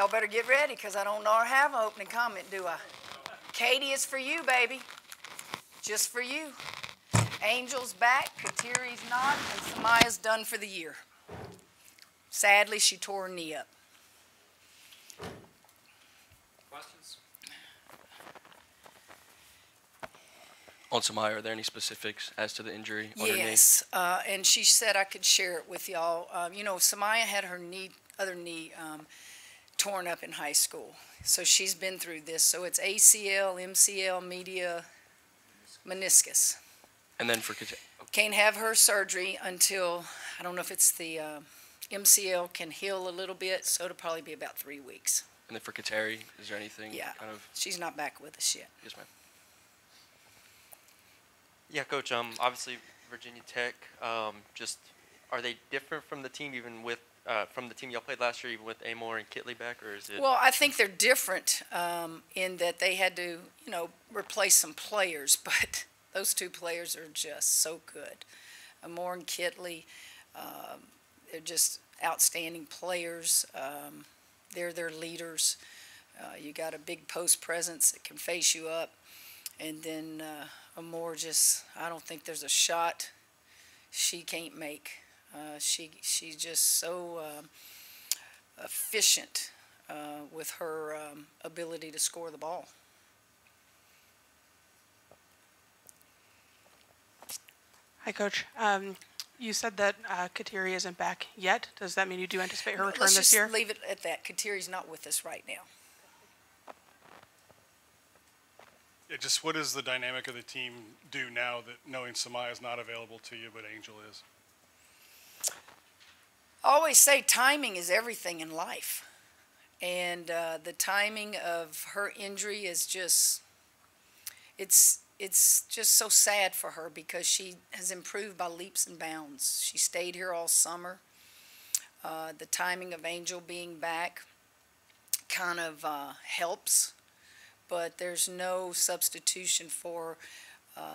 Y'all better get ready because I don't know or have an opening comment, do I? Katie, it's for you, baby. Just for you. Angel's back, Katiri's not, and Samaya's done for the year. Sadly, she tore her knee up. Questions? On Samaya, are there any specifics as to the injury on her knee? Yes, and she said I could share it with y'all. You know, Samaya had her other knee torn up in high school. So she's been through this. So it's ACL, MCL, media, meniscus. And then for Can't have her surgery until, I don't know if it's the MCL can heal a little bit, so it'll probably be about 3 weeks. And then for Kateri, is there anything kind of? She's not back with us yet. Yes, ma'am. Yeah, Coach. Obviously Virginia Tech. Just are they different from the team, even with from the team y'all played last year, even with Amor and Kitley back, or is it? Well, I think they're different in that they had to, you know, replace some players, but those two players are just so good. Amor and Kitley, they're just outstanding players. They're their leaders. You got a big post presence that can face you up. And then Amor just, I don't think there's a shot she can't make. She's just so efficient with her ability to score the ball. Hi, Coach. You said that Kateri isn't back yet. Does that mean you do anticipate her return this year? Let's just leave it at that. Kateri's not with us right now. Yeah, just what does the dynamic of the team do now that knowing Samaya is not available to you, but Angel is? I always say timing is everything in life. And the timing of her injury is just, it's just so sad for her because she has improved by leaps and bounds. She stayed here all summer. The timing of Angel being back kind of helps, but there's no substitution for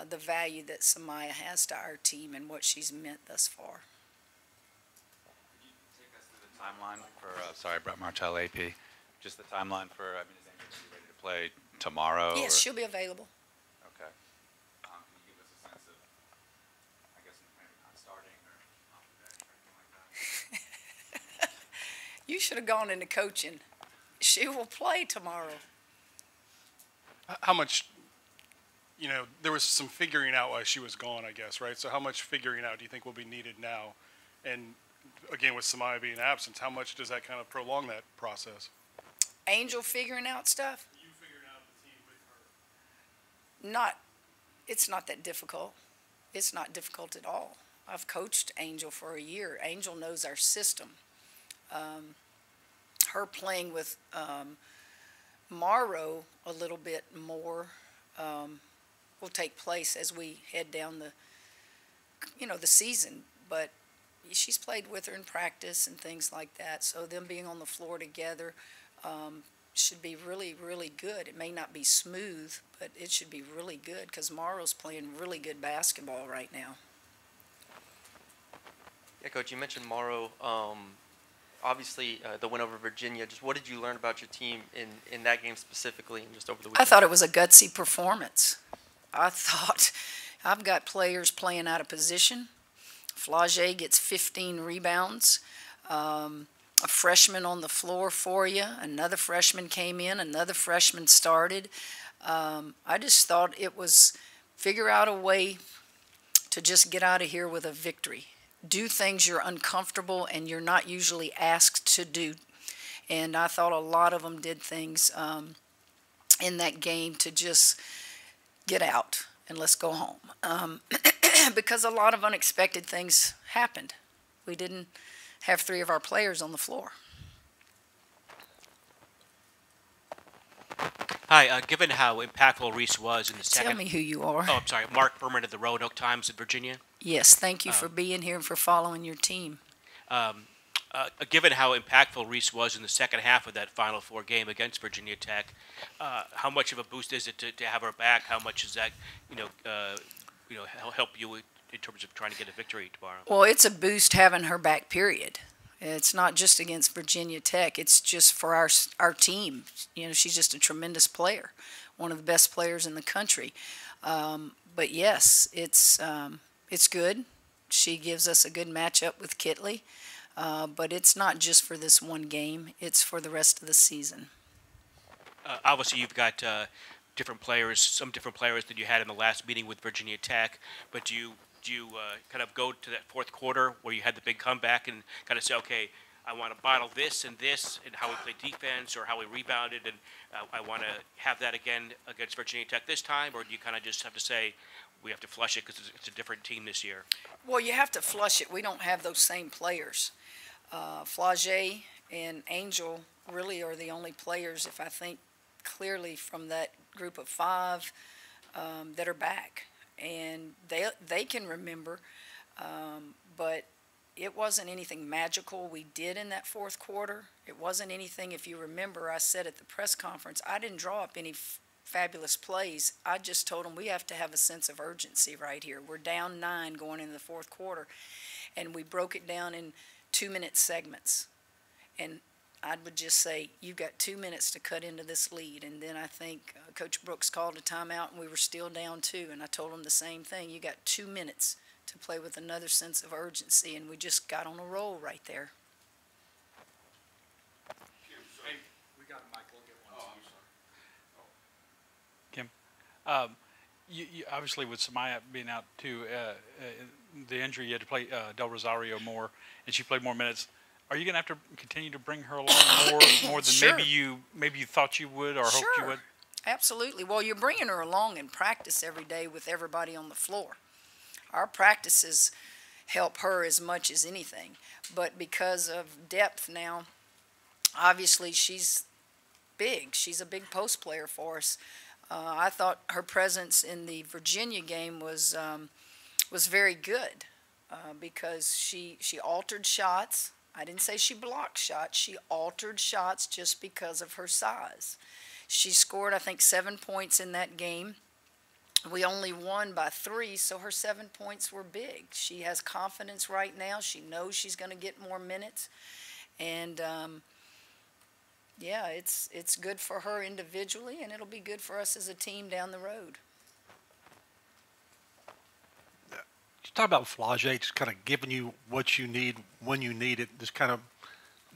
the value that Samaya has to our team and what she's meant thus far. Could you take us through the timeline for, sorry, Brett Martell, AP, just the timeline for, I mean, is Angel going to be ready to play tomorrow? Yes, or? she'll be available. Okay. Can you give us a sense of, I guess, maybe not starting or off the bench or anything like that? You should have gone into coaching. She will play tomorrow. How much, you know, there was some figuring out while she was gone, I guess, right? So how much figuring out do you think will be needed now? And again, with Samaya being absent, how much does that kind of prolong that process? Angel figuring out stuff? You figuring out the team with her? It's not that difficult. It's not difficult at all. I've coached Angel for a year. Angel knows our system. Her playing with Morrow a little bit more will take place as we head down the season. But she's played with her in practice and things like that. So them being on the floor together should be really, really good. It may not be smooth, but it should be really good because Morrow's playing really good basketball right now. Yeah, Coach. You mentioned Morrow. Obviously, the win over Virginia. Just what did you learn about your team in that game specifically, and just over the weekend? I thought it was a gutsy performance. I thought I've got players playing out of position. Flage gets 15 rebounds. A freshman on the floor for you. Another freshman came in. Another freshman started. I just thought it was figure out a way to just get out of here with a victory. Do things you're uncomfortable and you're not usually asked to do. And I thought a lot of them did things in that game to just get out and let's go home. Because a lot of unexpected things happened. We didn't have 3 of our players on the floor. Hi, given how impactful Reese was in the second... Tell me who you are. Oh, I'm sorry. Mark Berman of the Roanoke Times in Virginia. Yes, thank you for being here and for following your team. Given how impactful Reese was in the second half of that Final Four game against Virginia Tech, how much of a boost is it to have her back? How much does that, help you in terms of trying to get a victory tomorrow? Well, it's a boost having her back, period. It's not just against Virginia Tech. It's just for our team. You know, she's just a tremendous player, one of the best players in the country. But yes, it's good. She gives us a good matchup with Kitley. But it's not just for this one game. It's for the rest of the season. Obviously, you've got different players, some different players than you had in the last meeting with Virginia Tech. But do you kind of go to that fourth quarter where you had the big comeback and kind of say, okay, I want to bottle this and how we played defense or how we rebounded, and I want to have that again against Virginia Tech this time? Or do you kind of just have to say, we have to flush it because it's a different team this year? Well, you have to flush it. We don't have those same players. Flage and Angel really are the only players, if I think clearly, from that group of five that are back. And they can remember, but it wasn't anything magical we did in that fourth quarter. It wasn't anything, if you remember, I said at the press conference, I didn't draw up any fabulous plays. I just told them we have to have a sense of urgency right here. We're down 9 going into the fourth quarter, and we broke it down in 2-minute segments. And I would just say, you've got 2 minutes to cut into this lead. And then I think Coach Brooks called a timeout, and we were still down 2. And I told him the same thing. You got 2 minutes to play with another sense of urgency, and we just got on a roll right there. We got a mic. We'll get one. Kim, you obviously with Samaya being out too, the injury, you had to play Del Rosario more, and she played more minutes. Are you going to have to continue to bring her along more than Sure. maybe you thought you would or hoped you would? Absolutely. Well, you're bringing her along in practice every day with everybody on the floor. Our practices help her as much as anything. But because of depth now, obviously she's big. She's a big post player for us. I thought her presence in the Virginia game was very good because she altered shots. I didn't say she blocked shots. She altered shots just because of her size. She scored, I think, 7 points in that game. We only won by 3, so her 7 points were big. She has confidence right now. She knows she's going to get more minutes. And, yeah, it's good for her individually, and it'll be good for us as a team down the road. You talk about Flage just kind of giving you what you need when you need it. This kind of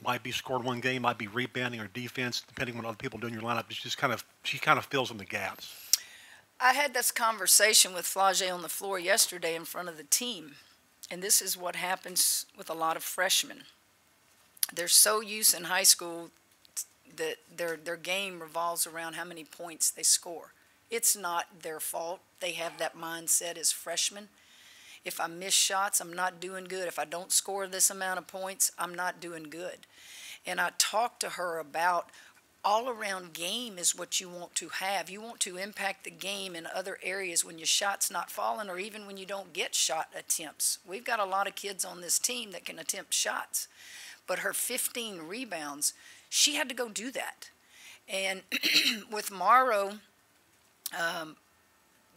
might be scored one game, might be rebounding or defense, depending on what other people do in your lineup. It's just kind of, she kind of fills in the gaps. I had this conversation with Flage on the floor yesterday in front of the team, and this is what happens with a lot of freshmen. They're so used in high school that their game revolves around how many points they score. It's not their fault. They have that mindset as freshmen. If I miss shots, I'm not doing good. If I don't score this amount of points, I'm not doing good. And I talked to her about all-around game is what you want to have. You want to impact the game in other areas when your shot's not falling or even when you don't get shot attempts. We've got a lot of kids on this team that can attempt shots. But her 15 rebounds, she had to go do that. And with Morrow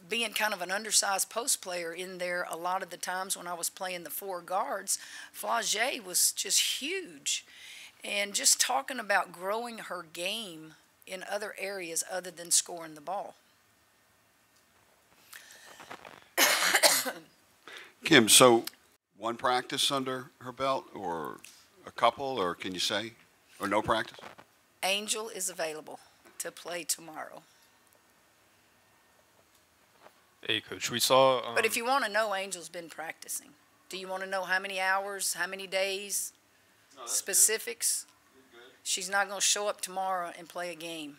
being kind of an undersized post player in there a lot of the times when I was playing the 4 guards, Flage was just huge. And just talking about growing her game in other areas other than scoring the ball. Kim, so one practice under her belt or a couple, or can you say, or no practice? Angel is available to play tomorrow. Hey, Coach, we saw... But if you want to know, Angel's been practicing. Do you want to know how many hours, how many days, specifics? She's not going to show up tomorrow and play a game.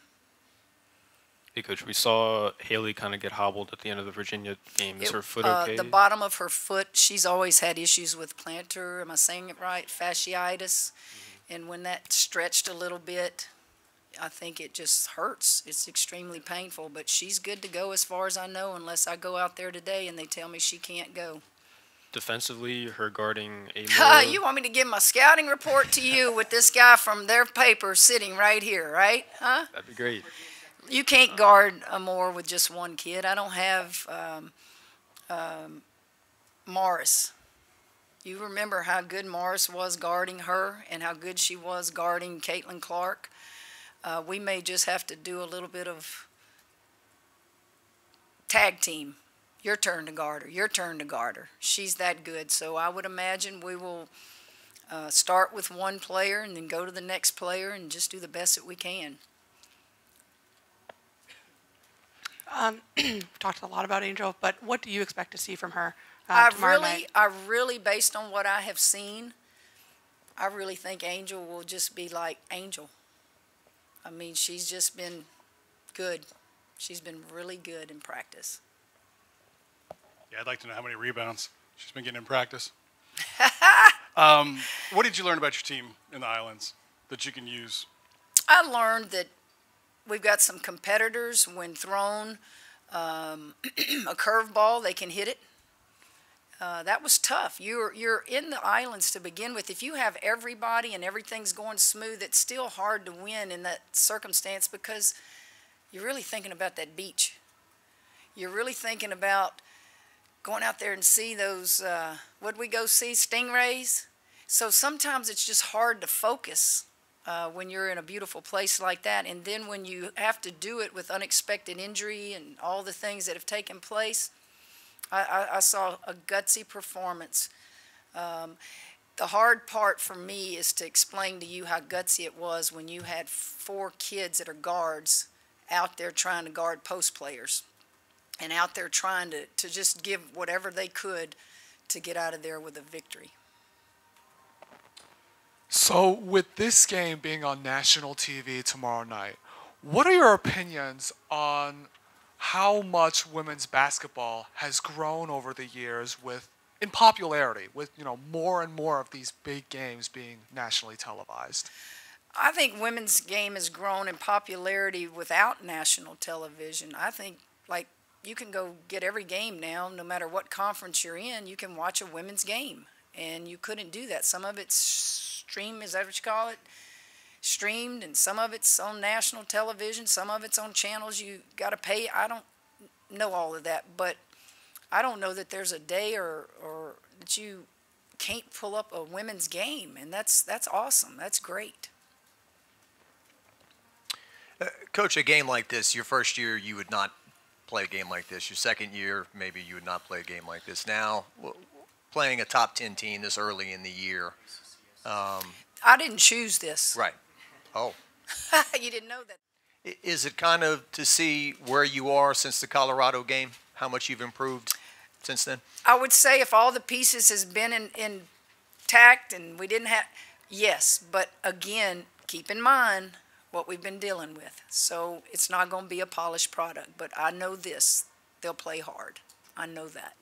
Hey, Coach, we saw Haley kind of get hobbled at the end of the Virginia game. Is her foot okay? The bottom of her foot, she's always had issues with plantar, am I saying it right, fasciitis. And when that stretched a little bit, I think it just hurts. It's extremely painful, but she's good to go as far as I know unless I go out there today and they tell me she can't go. Defensively, her guarding Amor... You want me to give my scouting report to you with this guy from their paper sitting right here, right? Huh? That'd be great. You can't guard Amor with just one kid. I don't have Morris. You remember how good Morris was guarding her and how good she was guarding Caitlin Clark. We may just have to do a little bit of tag team. Your turn to guard her. Your turn to guard her. She's that good. So I would imagine we will start with one player and then go to the next player and just do the best that we can. We've talked a lot about Angel, but what do you expect to see from her tomorrow night? I really, based on what I have seen, I really think Angel will just be like Angel. I mean, she's just been good. She's been really good in practice. Yeah, I'd like to know how many rebounds she's been getting in practice. What did you learn about your team in the Islands that you can use? I learned that we've got some competitors. When thrown a curveball, they can hit it. That was tough. You're in the Islands to begin with. If you have everybody and everything's going smooth, it's still hard to win in that circumstance because you're really thinking about that beach. You're really thinking about going out there and see those, what'd we go see, stingrays? So sometimes it's just hard to focus when you're in a beautiful place like that. And then when you have to do it with unexpected injury and all the things that have taken place, I saw a gutsy performance. The hard part for me is to explain to you how gutsy it was when you had 4 kids that are guards out there trying to guard post players and out there trying to just give whatever they could to get out of there with a victory. So with this game being on national TV tomorrow night, what are your opinions on how much women's basketball has grown over the years in popularity, with more and more of these big games being nationally televised? I think women's game has grown in popularity without national television. I think, like, you can go get every game now, no matter what conference you're in, you can watch a women's game. And you couldn't do that. Some of it's streamed, is that what you call it? Streamed, and some of it's on national television, some of it's on channels you got to pay. I don't know all of that, but I don't know that there's a day or that you can't pull up a women's game, and that's awesome. That's great. Coach, a game like this, your first year you would not play a game like this. Your second year, maybe you would not play a game like this. Now, playing a top 10 team this early in the year. I didn't choose this. Right. Oh. You didn't know that. Is it kind of to see where you are since the Colorado game, how much you've improved since then? I would say if all the pieces has been intact and we didn't have, yes, but again, keep in mind what we've been dealing with. So it's not going to be a polished product, but I know this, they'll play hard. I know that.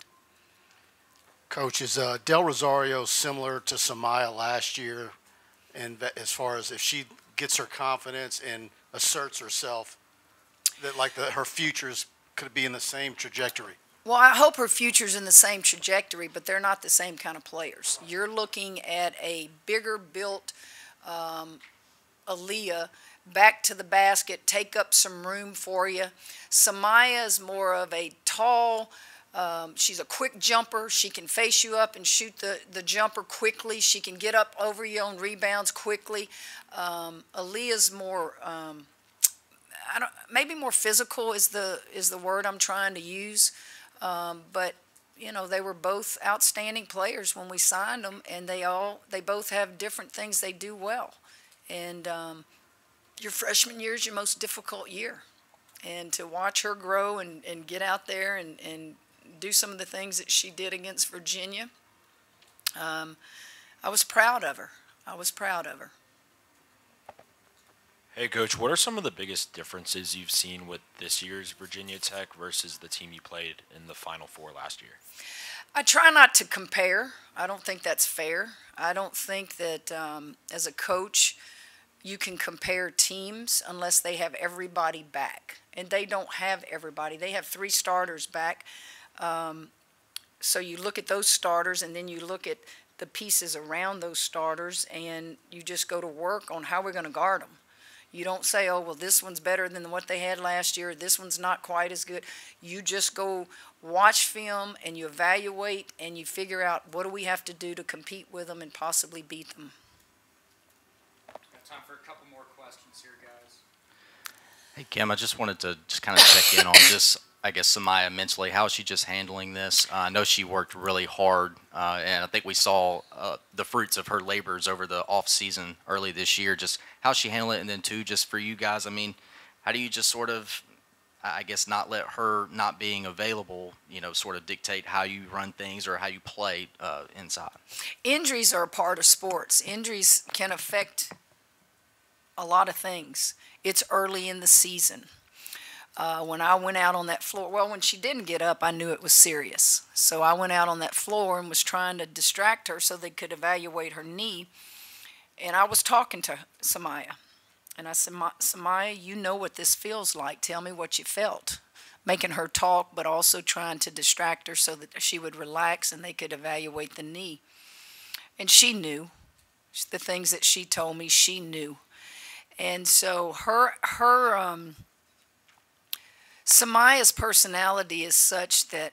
Coach, is Del Rosario similar to Samaya last year, and as far as if she gets her confidence and asserts herself, that her futures could be in the same trajectory? Well, I hope her future's in the same trajectory, but they're not the same kind of players. You're looking at a bigger built Aaliyah, back to the basket, take up some room for you. Samaya is more of a tall, she's a quick jumper. She can face you up and shoot the jumper quickly. She can get up over you on rebounds quickly. Aaliyah's more, maybe more physical is the word I'm trying to use. But they were both outstanding players when we signed them, and they both have different things they do well. And your freshman year is your most difficult year. And to watch her grow and get out there and do some of the things that she did against Virginia, I was proud of her. I was proud of her. Hey, Coach, what are some of the biggest differences you've seen with this year's Virginia Tech versus the team you played in the Final Four last year? I try not to compare. I don't think that's fair. I don't think that as a coach you can compare teams unless they have everybody back. And they don't have everybody. They have 3 starters back. So you look at those starters, and then you look at the pieces around those starters, and you just go to work on how we're going to guard them. You don't say, oh, well, this one's better than what they had last year. This one's not quite as good. You just go watch film and you evaluate and you figure out what do we have to do to compete with them and possibly beat them. Got time for a couple more questions here, guys. Hey, Kim, I just wanted to just kind of check in on just, I guess, Samaya mentally. How is she just handling this? I know she worked really hard, and I think we saw the fruits of her labors over the off season early this year. Just how she handled it, and then too, just for you guys, I mean, how do you just sort of, I guess, not let her not being available, sort of dictate how you run things or how you play inside? Injuries are a part of sports. Injuries can affect a lot of things. It's early in the season. When I went out on that floor, well, when she didn't get up, I knew it was serious. So I went out on that floor and was trying to distract her so they could evaluate her knee. And I was talking to Samaya. And I said, Samaya, you know what this feels like. Tell me what you felt. Making her talk, but also trying to distract her so that she would relax and they could evaluate the knee. And she knew. The things that she told me, she knew. And so Samaya's personality is such that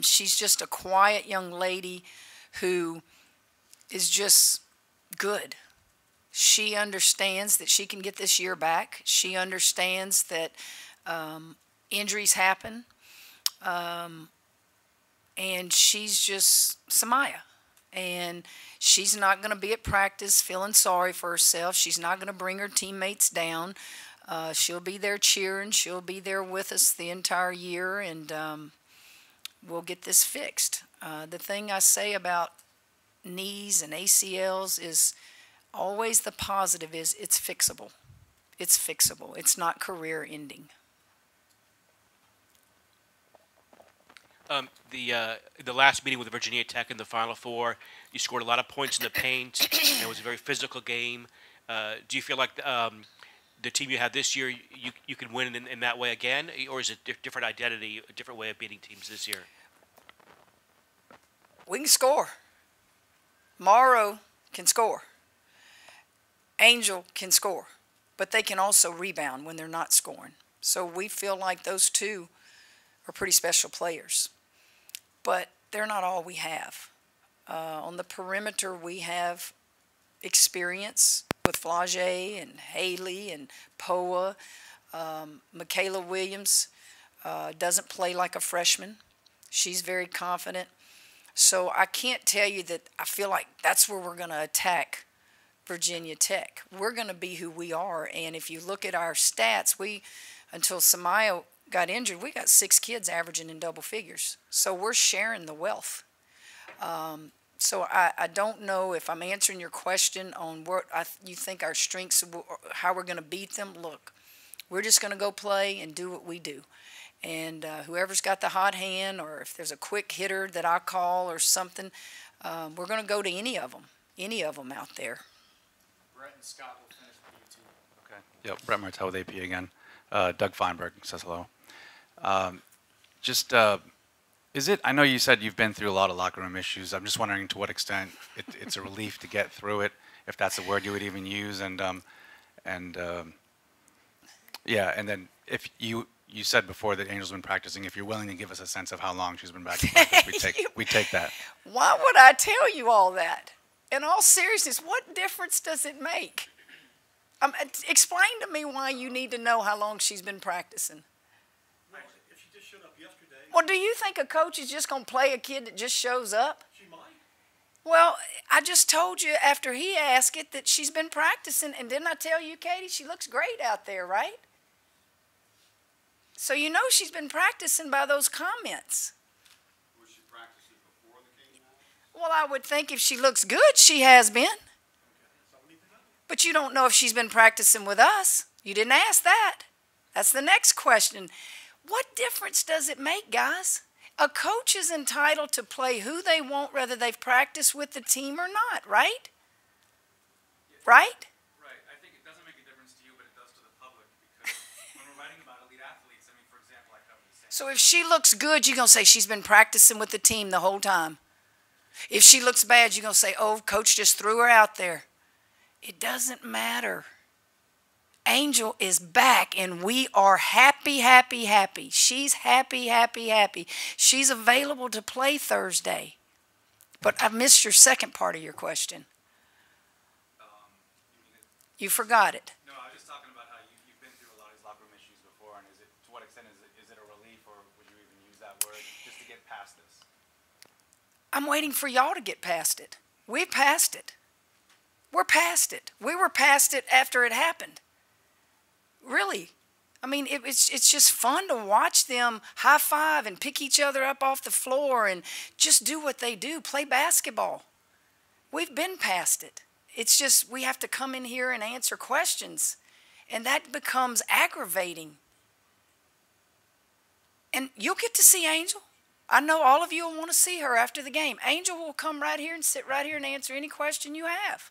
she's just a quiet young lady who is just good. She understands that she can get this year back. She understands that injuries happen. And she's just Samaya. And she's not going to be at practice feeling sorry for herself. She's not going to bring her teammates down. She'll be there cheering. She'll be there with us the entire year, and we'll get this fixed. The thing I say about knees and ACLs is always the positive is it's fixable. It's fixable. It's not career ending. The last meeting with Virginia Tech in the Final Four, you scored a lot of points in the paint, and it was a very physical game. Do you feel like the team you have this year, you can win in that way again, or is it a different identity, a different way of beating teams this year? We can score. Morrow can score. Angel can score, but they can also rebound when they're not scoring. So we feel like those two are pretty special players. But they're not all we have. On the perimeter, we have experience with Flage and Haley and Poa. Michaela Williams doesn't play like a freshman. She's very confident. So I can't tell you that I feel like that's where we're going to attack Virginia Tech. We're going to be who we are. And if you look at our stats, until Samaya got injured, we got 6 kids averaging in double figures. So we're sharing the wealth. So I don't know if I'm answering your question on what you think our strengths, how we're going to beat them. Look, we're just going to go play and do what we do. And whoever's got the hot hand, or if there's a quick hitter that I call or something, we're going to go to any of them out there. Brett and Scott will finish with you two. Okay. Yep, Brett Martell with AP again. Doug Feinberg says hello. I know you said you've been through a lot of locker room issues. I'm just wondering to what extent it's a relief to get through it, if that's a word you would even use. And then if you said before that Angel's been practicing, if you're willing to give us a sense of how long she's been back in practice, we take that. Why would I tell you all that? In all seriousness, what difference does it make? Explain to me why you need to know how long she's been practicing. If she just showed up yesterday. Well, do you think a coach is just going to play a kid that just shows up? She might. Well, I just told you after he asked it that she's been practicing, and didn't I tell you, Katie, she looks great out there, right? So you know she's been practicing by those comments. Was she practicing before the game? Well, I would think if she looks good, she has been. But you don't know if she's been practicing with us. You didn't ask that. That's the next question. What difference does it make, guys? A coach is entitled to play who they want, whether they've practiced with the team or not, right? Right? Right. I think it doesn't make a difference to you, but it does to the public, because when we're writing about elite athletes, I mean, for example, I cover the same. So if she looks good, you're going to say she's been practicing with the team the whole time. If she looks bad, you're going to say, oh, coach just threw her out there. It doesn't matter. Angel is back, and we are happy, happy, happy. She's happy, happy, happy. She's available to play Thursday. But I missed your second part of your question. You forgot it. No, I was just talking about how you've been through a lot of these locker room issues before, and to what extent is it a relief, or would you even use that word, just to get past this? I'm waiting for y'all to get past it. We've passed it. We're past it. We were past it after it happened. Really. I mean, it's just fun to watch them high five and pick each other up off the floor and just do what they do, play basketball. We've been past it. It's just we have to come in here and answer questions, and that becomes aggravating. And you'll get to see Angel. I know all of you will want to see her after the game. Angel will come right here and sit right here and answer any question you have.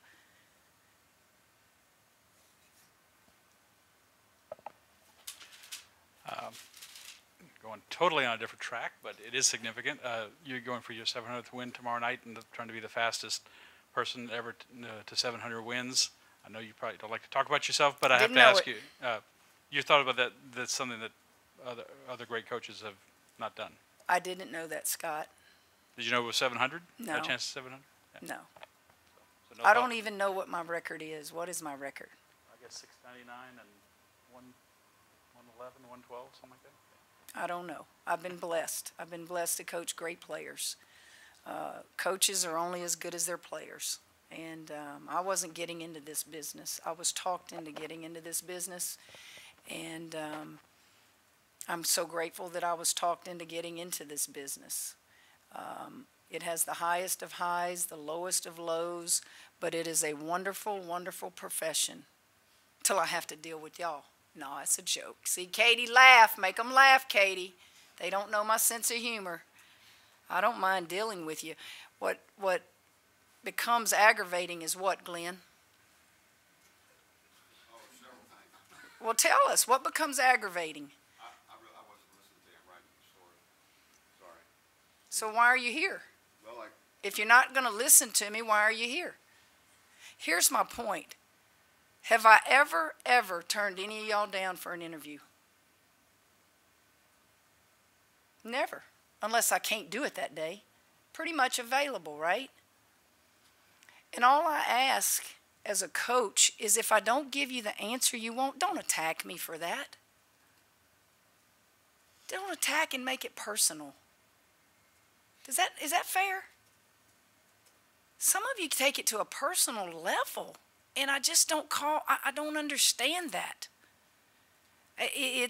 Going totally on a different track, but it is significant. You're going for your 700th win tomorrow night and trying to be the fastest person ever to 700 wins. I know you probably don't like to talk about yourself, but I have to ask you, you thought about that, that's something that other great coaches have not done. I didn't know that, Scott. Did you know it was 700? No. A chance of 700? Yeah. No. So no I thought- don't even know what my record is. What is my record? I guess 699 and 111, 112, something like that. I don't know. I've been blessed. I've been blessed to coach great players. Coaches are only as good as their players. And I wasn't getting into this business. I was talked into getting into this business. And I'm so grateful that I was talked into getting into this business. It has the highest of highs, the lowest of lows, but it is a wonderful, wonderful profession till I have to deal with y'all. No, it's a joke. See, Katie laugh. Make them laugh, Katie. They don't know my sense of humor. I don't mind dealing with you. What becomes aggravating is what, Glenn? Oh, several things. Well, tell us. What becomes aggravating? I wasn't listening to him writing the story. Sorry. So why are you here? Well, If you're not going to listen to me, why are you here? Here's my point. Have I ever turned any of y'all down for an interview? Never. Unless I can't do it that day. Pretty much available, right? And all I ask as a coach is if I don't give you the answer you want, don't attack me for that. Don't attack and make it personal. Is that fair? Some of you take it to a personal level. And I just don't I don't understand that. I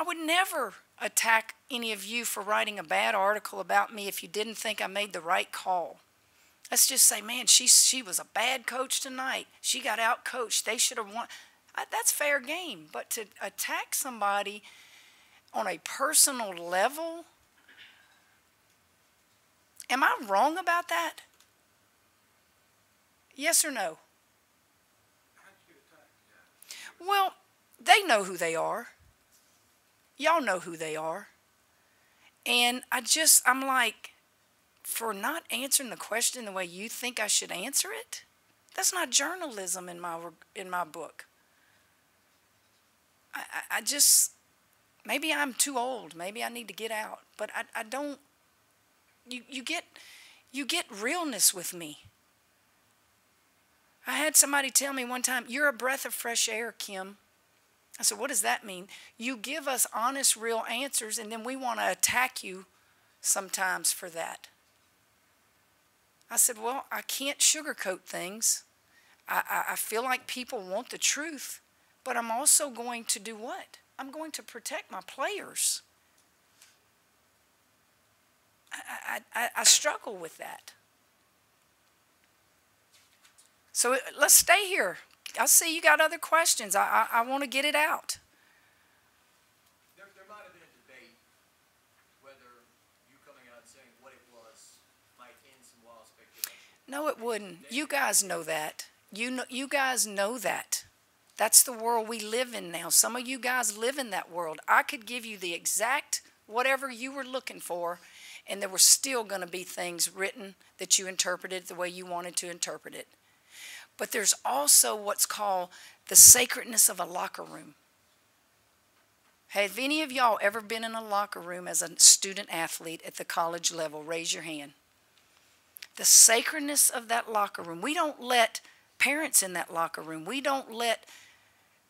would never attack any of you for writing a bad article about me if you didn't think I made the right call. Let's just say, man, she was a bad coach tonight. She got out coached. They should have won. That's fair game. But to attack somebody on a personal level, am I wrong about that? Yes or no? Well, they know who they are. Y'all know who they are. And I'm like, for not answering the question the way you think I should answer it, that's not journalism in my book. I just, maybe I'm too old. Maybe I need to get out. But I don't, you get realness with me. I had somebody tell me one time, you're a breath of fresh air, Kim. I said, what does that mean? You give us honest, real answers, and then we want to attack you sometimes for that. I said, well, I can't sugarcoat things. I feel like people want the truth, but I'm also going to do what? I'm going to protect my players. I struggle with that. So let's stay here. I see you got other questions. I want to get it out. There might have been a debate whether you coming out saying what it was might end some wild speculation. No, it wouldn't. You guys know that. You guys know that. That's the world we live in now. Some of you guys live in that world. I could give you the exact whatever you were looking for, and there were still going to be things written that you interpreted the way you wanted to interpret it. But there's also what's called the sacredness of a locker room. Have any of y'all ever been in a locker room as a student athlete at the college level? Raise your hand. The sacredness of that locker room. We don't let parents in that locker room. We don't let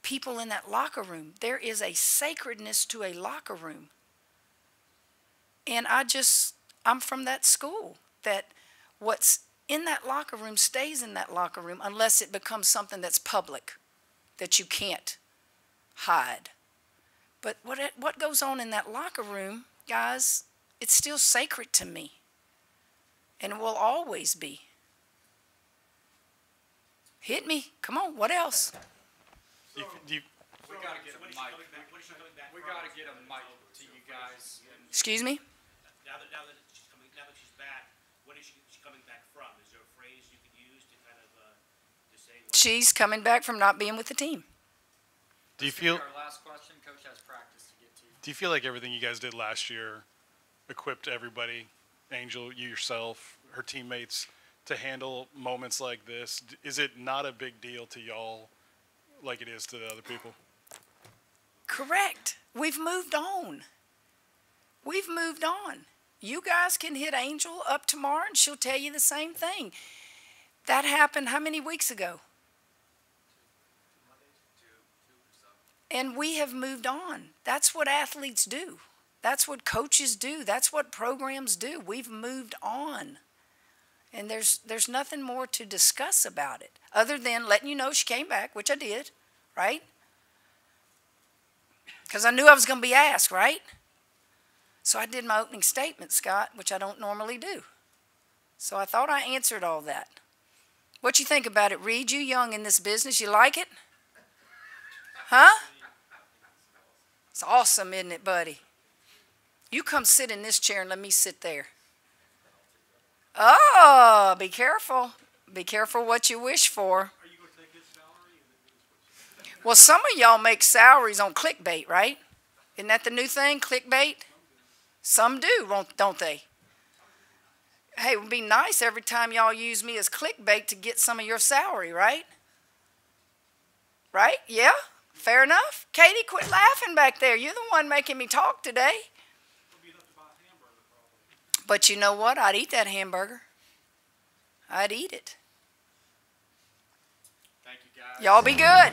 people in that locker room. There is a sacredness to a locker room. And I'm from that school, that what's in that locker room stays in that locker room unless it becomes something that's public, that you can't hide. But what goes on in that locker room, guys, it's still sacred to me. And it will always be. Hit me. Come on, what else? We gotta get a mic. We gotta get a mic to you guys. Excuse me? Now that she's back, what is she coming back from? Is there a phrase you could use to kind of to say? She's coming back from not being with the team. Do you feel? Our last question, Coach has practice to get to. Do you feel like everything you guys did last year equipped everybody, Angel, you yourself, her teammates, to handle moments like this? Is it not a big deal to y'all like it is to the other people? Correct. We've moved on. We've moved on. You guys can hit Angel up tomorrow and she'll tell you the same thing. That happened how many weeks ago? And we have moved on. That's what athletes do. That's what coaches do. That's what programs do. We've moved on. And there's nothing more to discuss about it other than letting you know she came back, which I did, right? Because I knew I was going to be asked, right? So I did my opening statement, Scott, which I don't normally do. So I thought I answered all that. What you think about it, Reed? You young in this business. You like it? Huh? It's awesome, isn't it, buddy? You come sit in this chair and let me sit there. Oh, be careful. Be careful what you wish for. Are you going to take his salary? Well, some of y'all make salaries on clickbait, right? Isn't that the new thing, clickbait? Some do, don't they? Hey, it would be nice every time y'all use me as clickbait to get some of your salary, right? Right? Yeah? Fair enough? Katie, quit laughing back there. You're the one making me talk today. But you know what? I'd eat that hamburger. I'd eat it. Thank you, guys. Y'all be good.